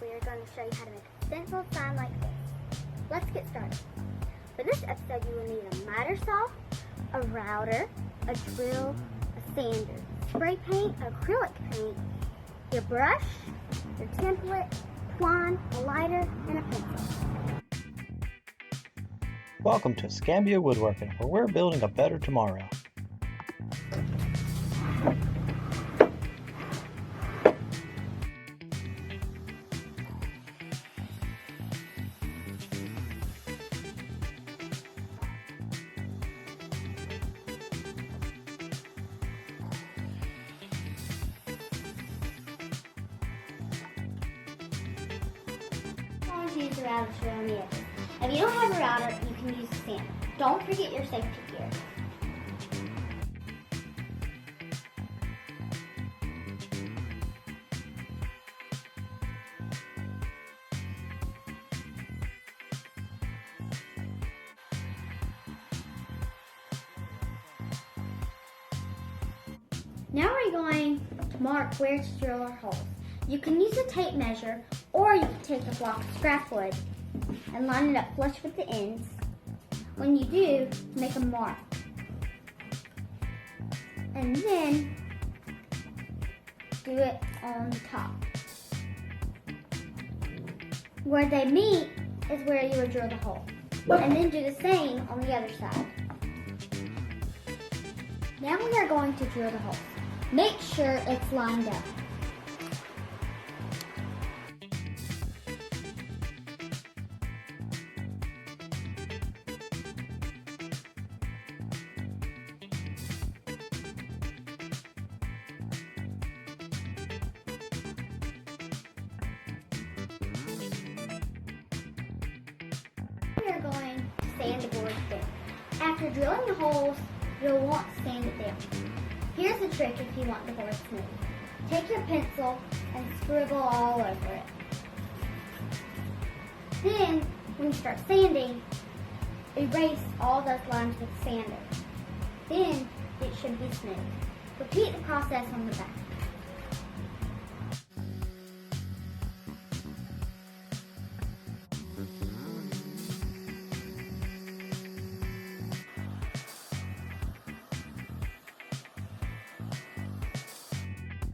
we are going to show you how to make a stencil sign like this. Let's get started. For this episode, you will need a miter saw, a router, a drill, a sander, spray paint, acrylic paint, your brush, your template, twine, a lighter, and a pencil. Welcome to Escambia Woodworking, where we're building a better tomorrow. Use the router to on the edges. If you don't have a router, you can use a sander. Don't forget your safety gear. Now we're going to mark where to drill our holes. You can use a tape measure, or you can take a block of scrap wood and line it up flush with the ends. When you do, make a mark. And then do it on the top. Where they meet is where you would drill the hole. And then do the same on the other side. Now we are going to drill the hole. Make sure it's lined up. We are going to sand the board down. After drilling the holes, you'll want to sand it down. Here's the trick if you want the board smooth. Take your pencil and scribble all over it. Then, when you start sanding, erase all those lines with sander. Then, it should be smooth. Repeat the process on the back.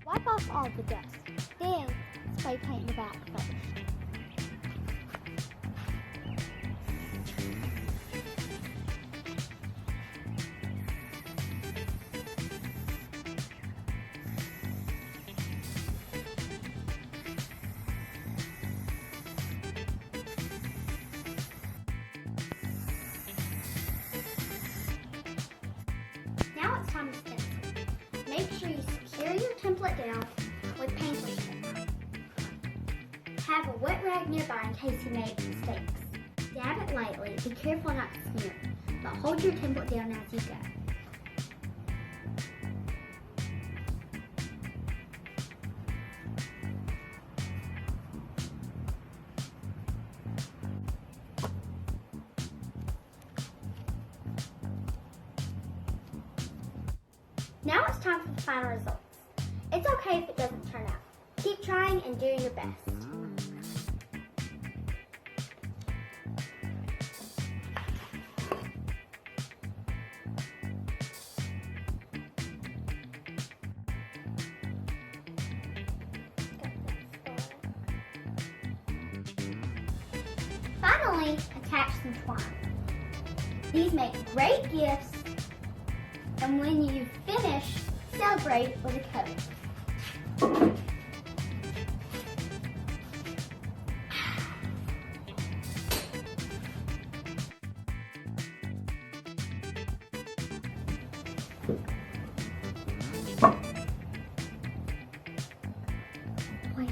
Wipe off all the dust. Then spray paint the back first. Now it's time to stencil. Make sure you secure your template down with painter's tape. Have a wet rag nearby in case you make mistakes. Dab it lightly, be careful not to smear it, but hold your template down as you go. Now it's time for the final results. It's okay if it doesn't turn out. Keep trying and doing your best. Finally, attach some twine. These make great gifts, and when you finish, celebrate with a coat. Wait.